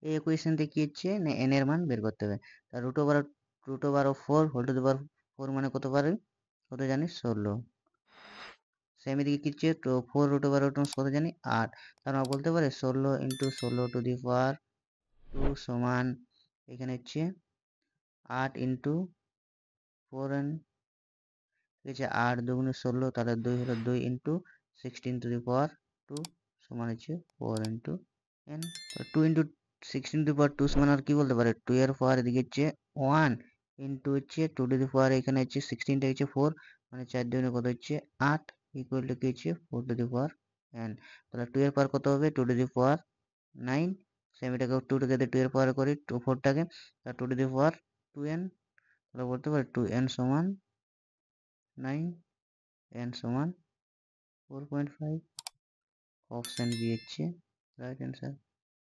এই ইকুয়েশন থেকে কি হচ্ছে না এন এর মান বের করতে হবে। তা root over 4 whole to the power 4 মানে কত পারে, কত জানি 16। সেম এদিকে কি হচ্ছে তো 4 রুট ওভার কত জানি 8। তার মানে বলতে পারে 16 ইন্টু 16 টু দি পাওয়ার 2 সমান এখানে হচ্ছে 8 ইন্টু 4n, ঠিক আছে 8 দুগুণে 16, তাহলে 2 হলো 2 ইন্টু 16 টু দি পাওয়ার 2 সমান হচ্ছে 4 into n। 2 into 16 to the power 2 সমান আর কি বলতে পারে 2 এর পাওয়ার এদিকে হচ্ছে 1 ইন্টু হচ্ছে 2 টু দি পাওয়ার এখানে হচ্ছে 16টা হচ্ছে 4, মানে 4 দুগুণে কত হচ্ছে 8 ইকুয়াল টু কি হচ্ছে 4 টু দি পাওয়ার n। তাহলে 2 এর পাওয়ার কত হবে 2 টু দি পাওয়ার 9। সেম এটাকে 2 টাকে 2 এর পাওয়ার করি 4টাকে, তাহলে 2 টু দি পাওয়ার 2n। তাহলে বলতে পারি 2n সমান 9, n সমান 4.5। অপশন বি হচ্ছে রাইট অ্যান্সার।